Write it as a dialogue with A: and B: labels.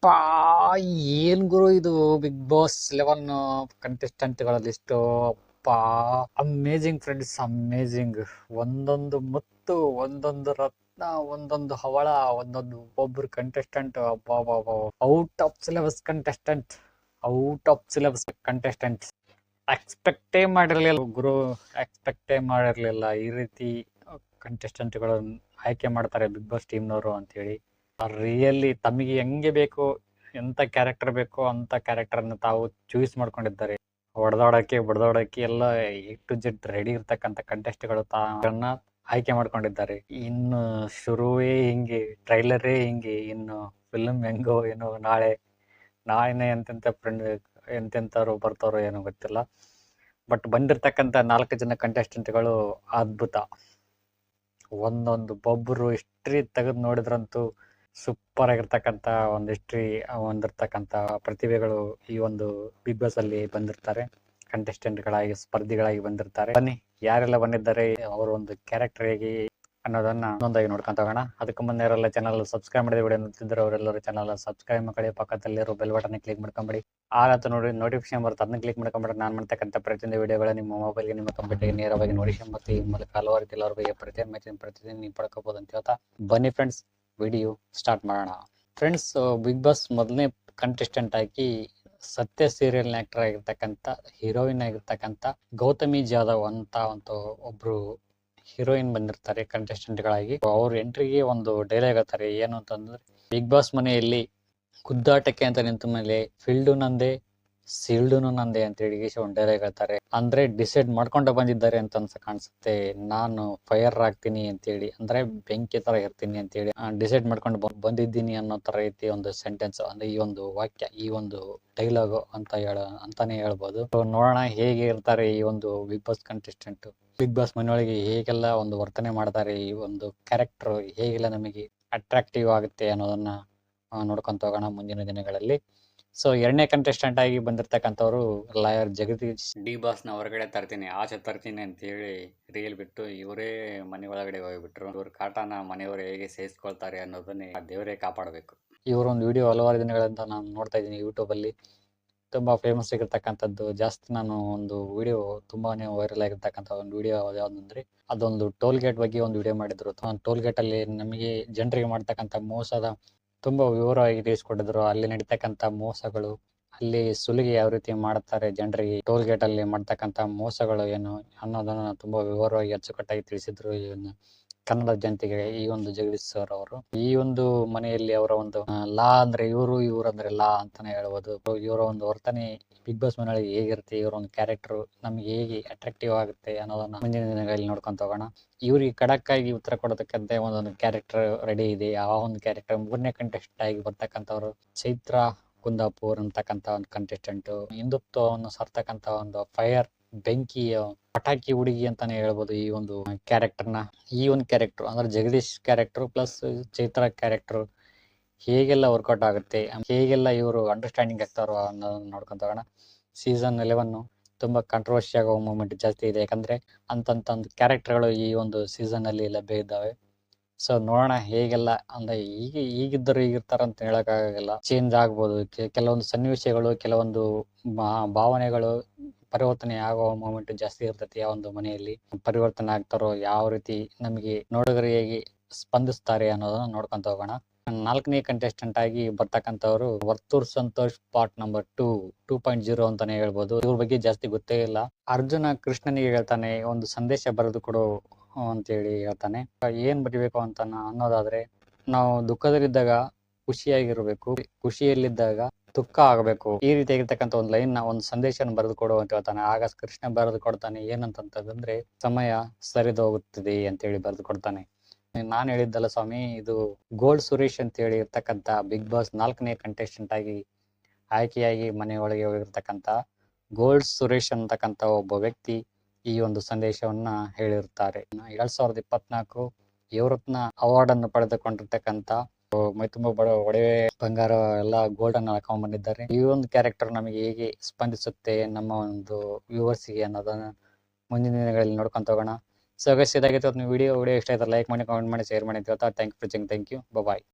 A: ಪಾ ಏನ್ ಗುರು ಇದು ಬಿಗ್ ಬಾಸ್ 11 ಕಂಟೆಸ್ಟೆಂಟ್ಗಳ ಲಿಸ್ಟು. ಪಾ ಅಮೇಜಿಂಗ್ ಫ್ರೆಂಡ್ಸ್, ಅಮೇಜಿಂಗ್. ಒಂದೊಂದು ಮುತ್ತು, ಒಂದೊಂದು ರತ್ನ, ಒಂದೊಂದು ಹವಳ, ಒಂದೊಂದು ಒಬ್ಬರು contestant. Out of syllabus contestant, out of syllabus contestant. ಎಕ್ಸ್ಪೆಕ್ಟೇ ಮಾಡಿರ್ಲಿಲ್ಲ ಗುರು, ಎಕ್ಸ್ಪೆಕ್ಟೇ ಮಾಡಿರ್ಲಿಲ್ಲ ಈ ರೀತಿ ಕಂಟೆಸ್ಟೆಂಟ್ಗಳನ್ನು ಆಯ್ಕೆ ಮಾಡ್ತಾರೆ ಬಿಗ್ ಬಾಸ್ ಟೀಮ್ನವರು ಅಂತೇಳಿ. ರಿಯಲಿ ತಮಗೆ ಹೆಂಗೆ ಬೇಕು, ಎಂತ ಕ್ಯಾರೆಕ್ಟರ್ ಬೇಕೋ ಅಂತ ಕ್ಯಾರೆಕ್ಟರ್ನ ತಾವು ಚೂಸ್ ಮಾಡ್ಕೊಂಡಿದ್ದಾರೆ. ಬಡದಾಡಕ್ಕೆ ಎಲ್ಲ ಎ ಟು ಜೆಡ್ ರೆಡಿ ಇರ್ತಕ್ಕಂಥ ಕಂಟೆಸ್ಟ್ಗಳು ತಾವನ್ನ ಆಯ್ಕೆ ಮಾಡ್ಕೊಂಡಿದ್ದಾರೆ. ಇನ್ನು ಶುರುವೇ ಹಿಂಗೆ, ಟ್ರೈಲರೇ ಹಿಂಗೆ, ಇನ್ನು ಫಿಲ್ಮ್ ಹೆಂಗೋ ಏನೋ ನಾಳೆನೇ ಎಂತೆಂಥವ್ರು ಬರ್ತಾರೋ ಏನೋ ಗೊತ್ತಿಲ್ಲ. ಬಟ್ ಬಂದಿರ್ತಕ್ಕಂಥ 4 ಜನ ಕಂಟೆಸ್ಟೆಂಟ್ಗಳು ಅದ್ಭುತ. ಒಬ್ಬೊಬ್ರು ಹಿಸ್ಟ್ರಿ ತೆಗೆದು ನೋಡಿದ್ರಂತೂ ಸೂಪರ್ ಆಗಿರ್ತಕ್ಕಂಥ ಒಂದು ಹಿಸ್ಟ್ರಿ ಹೊಂದಿರ್ತಕ್ಕಂಥ ಪ್ರತಿಭೆಗಳು ಈ ಒಂದು ಬಿಗ್ ಬಾಸ್ ಅಲ್ಲಿ ಬಂದಿರ್ತಾರೆ. ಕಂಟೆಸ್ಟೆಂಟ್ಗಳಾಗಿ, ಸ್ಪರ್ಧಿಗಳಾಗಿ ಬಂದಿರ್ತಾರೆ. ಬನ್ನಿ, ಯಾರೆಲ್ಲ ಬಂದಿದ್ದಾರೆ, ಅವರ ಒಂದು ಕ್ಯಾರೆಕ್ಟರ್ ಹೇಗೆ ಅನ್ನೋದನ್ನ ಒಂದೊಂದಾಗಿ ನೋಡ್ಕೊಂತ ಹೋಗೋಣ. ಅದಕ್ಕೆ ಮುಂದೆ ಯಾರೆಲ್ಲ ಚಾನಲ್ ಸಬ್ಸ್ಕ್ರೈಬ್ ಮಾಡಿದ ವಿಡಿಯೋ ನೋಡ್ತಿದ್ರೆ ಅವರೆಲ್ಲರೂ ಚಾನಲ್ ಸಬ್ಸ್ಕ್ರೈಬ್ ಮಾಡಿ, ಪಕ್ಕದಲ್ಲಿರೋ ಬೆಲ್ ಬಟನ್ ಕ್ಲಿಕ್ ಮಾಡ್ಕೊಂಬಿಡಿ. ಆತ ನೋಡಿ ನೋಟಿಫಿಕೇಶನ್ ಬರುತ್ತೆ, ಅದನ್ನ ಕ್ಲಿಕ್ ಮಾಡ್ಕೊಂಡ್ರೆ ನಾನು ಮಾಡ್ತಕ್ಕಂಥ ಪ್ರತಿಯೊಂದು ವಿಡಿಯೋಗಳ ನಿಮ್ಮ ಮೊಬೈಲ್ಗೆ, ನಿಮ್ಮ ಕಂಪ್ಯೂಟರ್ಗೆ ನೇರವಾಗಿ ನೋಡಿಕೊಂಬತ್ತು. ಈ ಮೂಲಕ ಹಲವಾರು ಕೆಲವರ ಬಗ್ಗೆ ಪ್ರತಿದಿನ ನೀವು ಪಡ್ಕೋಬಹುದು ಅಂತ ಹೇಳ್ತಾ, ಬನ್ನಿ ಫ್ರೆಂಡ್ಸ್, ವಿಡಿಯೋ ಸ್ಟಾರ್ಟ್ ಮಾಡೋಣ. ಫ್ರೆಂಡ್ಸ್, ಬಿಗ್ ಬಾಸ್ ಮೊದಲನೇ ಕಂಟೆಸ್ಟೆಂಟ್ ಆಗಿ ಸತ್ಯ ಸೀರಿಯಲ್ ಆಕ್ಟರ್ ಆಗಿರ್ತಕ್ಕಂಥ, ಹೀರೋಯಿನ್ ಆಗಿರ್ತಕ್ಕಂಥ ಗೌತಮಿ ಜಾಧವ್ ಅಂತ ಒಬ್ರು ಹೀರೋಯಿನ್ ಬಂದಿರ್ತಾರೆ ಕಂಟೆಸ್ಟೆಂಟ್ಗಳಾಗಿ. ಅವ್ರ ಎಂಟ್ರಿಗೆ ಒಂದು ಡೈಲಾಗ್ ಹೇಳ್ತಾರೆ, ಏನು ಅಂತಂದ್ರೆ, ಬಿಗ್ ಬಾಸ್ ಮನೆಯಲ್ಲಿ ಗುದ್ದಾಟಕ್ಕೆ ಅಂತ ನಿಂತ ಮೇಲೆ ಫೀಲ್ಡು ನಂದೇ, ಸೀಲ್ಡುನು ನಂದೇ ಅಂತ ಹೇಳಿ ಒಂದು ಡೈಲಾಗ್ ಹೇಳ್ತಾರೆ. ಅಂದ್ರೆ ಡಿಸೈಡ್ ಮಾಡ್ಕೊಂಡು ಬಂದಿದ್ದಾರೆ ಅಂತ ಕಾಣಿಸುತ್ತೆ. ನಾನು ಫೈರ್ ಆಗ್ತೀನಿ ಅಂತೇಳಿ, ಅಂದ್ರೆ ಬೆಂಕಿ ತರ ಇರ್ತೀನಿ ಅಂತೇಳಿ ಡಿಸೈಡ್ ಮಾಡ್ಕೊಂಡು ಬಂದಿದ್ದೀನಿ ಅನ್ನೋ ತರ ರೀತಿ ಒಂದು ಸೆಂಟೆನ್ಸ್, ಅಂದ್ರೆ ಈ ಒಂದು ವಾಕ್ಯ, ಈ ಒಂದು ಡೈಲಾಗ್ ಅಂತಾನೆ ಹೇಳ್ಬೋದು. ನೋಡೋಣ ಹೇಗೆ ಇರ್ತಾರೆ ಈ ಒಂದು Bigg Boss contestant, Bigg Boss ಮನೆಯೊಳಗೆ ಹೇಗೆಲ್ಲ ಒಂದು ವರ್ತನೆ ಮಾಡ್ತಾರೆ, ಈ ಒಂದು ಕ್ಯಾರೆಕ್ಟರ್ ಹೇಗೆಲ್ಲ ನಮಗೆ ಅಟ್ರಾಕ್ಟಿವ್ ಆಗುತ್ತೆ ಅನ್ನೋದನ್ನ ನೋಡ್ಕೊಂತ ಹೋಗೋಣ ಮುಂದಿನ ದಿನಗಳಲ್ಲಿ. ಸೊ ಎರಡನೇ ಕಂಟೆಸ್ಟೆಂಟ್ ಆಗಿ ಬಂದಿರ್ತಕ್ಕಂಥವ್ರು ಲಾಯರ್ ಜಗದೀಶ್. ಡಿ ಬಾಸ್ ನ ಹೊರಗಡೆ ತರ್ತೀನಿ, ಆಚೆ ತರ್ತೀನಿ ಅಂತ ಹೇಳಿ ರೀಲ್ ಬಿಟ್ಟು ಇವರೇ ಮನೆ ಒಳಗಡೆ ಹೋಗ್ಬಿಟ್ರು. ಇವ್ರ ಕಾಟನ ಮನೆಯವರು ಹೇಗೆ ಸೇರಿಸ್ಕೊಳ್ತಾರೆ ಅನ್ನೋದನ್ನೇ ದೇವರೇ ಕಾಪಾಡಬೇಕು. ಇವರೊಂದು ವಿಡಿಯೋ ಹಲವಾರು ದಿನಗಳಿಂದ ನಾನು ನೋಡ್ತಾ ಇದ್ದೀನಿ ಯೂಟ್ಯೂಬ್ ಅಲ್ಲಿ, ತುಂಬಾ ಫೇಮಸ್ ಆಗಿರ್ತಕ್ಕಂಥದ್ದು. ಜಾಸ್ತಿ ನಾನು ಒಂದು ವಿಡಿಯೋ ತುಂಬಾನೇ ವೈರಲ್ ಆಗಿರ್ತಕ್ಕಂಥ ಒಂದು ವಿಡಿಯೋ ಯಾವ್ದಂದ್ರೆ, ಅದೊಂದು ಟೋಲ್ ಗೇಟ್ ಬಗ್ಗೆ ಒಂದು ವಿಡಿಯೋ ಮಾಡಿದ್ರು. ಟೋಲ್ ಗೇಟ್ ಅಲ್ಲಿ ನಮಗೆ ಜನರಿಗೆ ಮಾಡ್ತಕ್ಕಂಥ ಮೋಸದ ತುಂಬಾ ವಿವರವಾಗಿ ತಿಳಿಸ್ಕೊಟ್ಟಿದ್ರು. ಅಲ್ಲಿ ನಡೀತಕ್ಕಂಥ ಮೋಸಗಳು, ಅಲ್ಲಿ ಸುಲಿಗೆ ಯಾವ ರೀತಿ ಮಾಡ್ತಾರೆ ಜನರಿಗೆ, ಟೋಲ್ ಗೇಟ್ ಅಲ್ಲಿ ಮಾಡ್ತಕ್ಕಂಥ ಮೋಸಗಳು ಏನು ಅನ್ನೋದನ್ನ ತುಂಬಾ ವಿವರವಾಗಿ ಅಚ್ಚುಕಟ್ಟಾಗಿ ತಿಳಿಸಿದ್ರು ಕನ್ನಡ ಜನತೆಗೆ ಈ ಒಂದು ಜಗದೀಶ್ ಸರ್ ಅವರು. ಈ ಒಂದು ಮನೆಯಲ್ಲಿ ಅವರ ಒಂದು ಲಾ ಅಂದ್ರೆ ಇವರು ಅಂದ್ರೆ ಲಾ ಅಂತಾನೆ ಹೇಳ್ಬೋದು. ಇವರ ಒಂದು ವರ್ತನೆ ಬಿಗ್ ಬಾಸ್ ಮನೆಯಲ್ಲಿ ಹೇಗಿರುತ್ತೆ, ಇವರ ಒಂದು ಕ್ಯಾರೆಕ್ಟರ್ ನಮ್ಗೆ ಹೇಗೆ ಅಟ್ರಾಕ್ಟಿವ್ ಆಗುತ್ತೆ ಅನ್ನೋದನ್ನ ಮುಂದಿನ ದಿನಗಳಲ್ಲಿ ನೋಡ್ಕೊಂತ ಹೋಗೋಣ. ಇವ್ರಿಗೆ ಖಡಕ್ ಆಗಿ ಉತ್ತರ ಕೊಡತಕ್ಕಂತ ಒಂದೊಂದು ಕ್ಯಾರೆಕ್ಟರ್ ರೆಡಿ ಇದೆ. ಆ ಒಂದು ಕ್ಯಾರೆಕ್ಟರ್ 3ನೇ ಕಂಟೆಸ್ಟೆಂಟ್ ಆಗಿ ಬರ್ತಕ್ಕಂಥವ್ರು ಚೈತ್ರ ಕುಂದಾಪುರ್ ಅಂತಕ್ಕಂಥ ಒಂದು ಕಂಟೆಸ್ಟೆಂಟ್. ಹಿಂದುತ್ವವನ್ನು ಸಾರ್ತಕ್ಕಂಥ ಒಂದು ಫೈರ್, ಬೆಂಕಿಯ ಪಟಾಕಿ ಹುಡುಗಿ ಅಂತಾನೆ ಹೇಳ್ಬೋದು ಈ ಒಂದು ಕ್ಯಾರೆಕ್ಟರ್ನ. ಈ ಒಂದು ಕ್ಯಾರೆಕ್ಟರ್ ಅಂದ್ರೆ Jagadish character plus Chaitra character ಹೇಗೆಲ್ಲ ವರ್ಕೌಟ್ ಆಗುತ್ತೆ, ಹೇಗೆಲ್ಲ ಇವರು ಅಂಡರ್ಸ್ಟ್ಯಾಂಡಿಂಗ್ ಆಗ್ತಾರೋ ಅನ್ನೋದನ್ನ ನೋಡ್ಕೊಂತ ಹೋಗೋಣ. ಸೀಸನ್ 11 ತುಂಬಾ ಕಾಂಟ್ರವರ್ಸಿ ಆಗೋ ಮೂಮೆಂಟ್ ಜಾಸ್ತಿ ಇದೆ, ಯಾಕಂದ್ರೆ ಅಂತಂತ ಒಂದು ಕ್ಯಾರೆಕ್ಟರ್ಗಳು ಈ ಒಂದು ಸೀಸನ್ ಅಲ್ಲಿ ಲಭ್ಯ ಇದ್ದಾವೆ. ಸೊ ನೋಡೋಣ ಹೇಗೆಲ್ಲ, ಅಂದ್ರೆ ಈಗಿದ್ದರು ಈಗಿರ್ತಾರ ಅಂತ ಹೇಳಕ್ಕಾಗಲ್ಲ, ಚೇಂಜ್ ಆಗ್ಬೋದು. ಕೆಲವೊಂದು ಸನ್ನಿವೇಶಗಳು, ಕೆಲವೊಂದು ಭಾವನೆಗಳು ಪರಿವರ್ತನೆ ಆಗೋ ಮೂಮೆಂಟ್ ಜಾಸ್ತಿ ಇರ್ತೈತಿ. ಆ ಒಂದು ಮನೆಯಲ್ಲಿ ಪರಿವರ್ತನೆ ಆಗ್ತಾರೋ, ಯಾವ ರೀತಿ ನಮಗೆ ನೋಡುಗರಿಗೆ ಸ್ಪಂದಿಸ್ತಾರೆ ಅನ್ನೋದನ್ನ ನೋಡ್ಕೊಂತ ಹೋಗೋಣ. 4ನೇ ಕಂಟೆಸ್ಟೆಂಟ್ ಆಗಿ ಬರ್ತಕ್ಕಂಥವ್ರು ವರ್ತೂರ್ ಸಂತೋಷ್, ಪಾರ್ಟ್ ನಂಬರ್ 2.0 ಅಂತಾನೆ ಹೇಳ್ಬೋದು. ಇವ್ರ ಬಗ್ಗೆ ಜಾಸ್ತಿ ಗೊತ್ತೇ ಇಲ್ಲ. ಅರ್ಜುನ ಕೃಷ್ಣನಿಗೆ ಹೇಳ್ತಾನೆ, ಒಂದು ಸಂದೇಶ ಬರೆದು ಕೊಡು ಅಂತೇಳಿ ಹೇಳ್ತಾನೆ. ಏನ್ ಬರಿಬೇಕು ಅಂತ ಅನ್ನೋದಾದ್ರೆ, ನಾವು ದುಃಖದಲ್ಲಿದ್ದಾಗ ಖುಷಿಯಾಗಿರ್ಬೇಕು, ಖುಷಿಯಲ್ಲಿದ್ದಾಗ ದುಃಖ ಆಗಬೇಕು, ಈ ರೀತಿಯಾಗಿರ್ತಕ್ಕಂಥ ಒಂದು ಲೈನ್ ಒಂದು ಸಂದೇಶನ ಬರೆದು ಕೊಡು ಅಂತ ಹೇಳ್ತಾನೆ. ಆಗ ಕೃಷ್ಣ ಬರೆದು ಕೊಡ್ತಾನೆ, ಏನಂತಂದ್ರೆ, ಸಮಯ ಸರಿದೋಗುತ್ತದೆ ಅಂತೇಳಿ ಬರೆದು ಕೊಡ್ತಾನೆ. ನಾನು ಹೇಳಿದ್ದಲ್ಲ ಸ್ವಾಮಿ, ಇದು ಗೋಲ್ಡ್ ಸುರೇಶ್ ಅಂತ ಹೇಳಿ ಇರ್ತಕ್ಕಂಥ ಬಿಗ್ ಬಾಸ್ 4ನೇ ಕಂಟೆಸ್ಟೆಂಟ್ ಆಗಿ ಆಯ್ಕೆಯಾಗಿ ಮನೆ ಒಳಗೆ ಹೋಗಿರ್ತಕ್ಕಂಥ ಗೋಲ್ಡ್ ಸುರೇಶ್ ಅಂತಕ್ಕಂಥ ಒಬ್ಬ ವ್ಯಕ್ತಿ ಈ ಒಂದು ಸಂದೇಶವನ್ನ ಹೇಳಿರ್ತಾರೆ. 2024 ಯುವರತ್ನ ಅವಾರ್ಡ್ ಅನ್ನು ಪಡೆದುಕೊಂಡಿರ್ತಕ್ಕಂಥ, ಮೈ ತುಂಬಾ ಒಡವೆ, ಬಂಗಾರ ಎಲ್ಲ ಗೋಲ್ಡ್ ಅನ್ನು ಹಾಕೊಂಡ್ ಬಂದಿದ್ದಾರೆ. ಈ ಒಂದು ಕ್ಯಾರೆಕ್ಟರ್ ನಮಗೆ ಹೇಗೆ ಸ್ಪಂದಿಸುತ್ತೆ ನಮ್ಮ ಒಂದು ವ್ಯೂವರ್ಸ್ಗೆ ಅನ್ನೋದನ್ನ ಮುಂದಿನ ದಿನಗಳಲ್ಲಿ ನೋಡ್ಕೊಂತ ಹೋಗೋಣ. ಸೊ ಗೈಸ್, ಇದಾಗಿತ್ತು ವಿಡಿಯೋ ಇಷ್ಟ ಆಯ್ತು ಲೈಕ್ ಮಾಡಿ, ಕಾಮೆಂಟ್ ಮಾಡಿ, ಶೇರ್ ಮಾಡಿ ಅಂತ ಹೇಳ್ತಾ, ಥ್ಯಾಂಕ್ ಯು. ಬಾಯ್.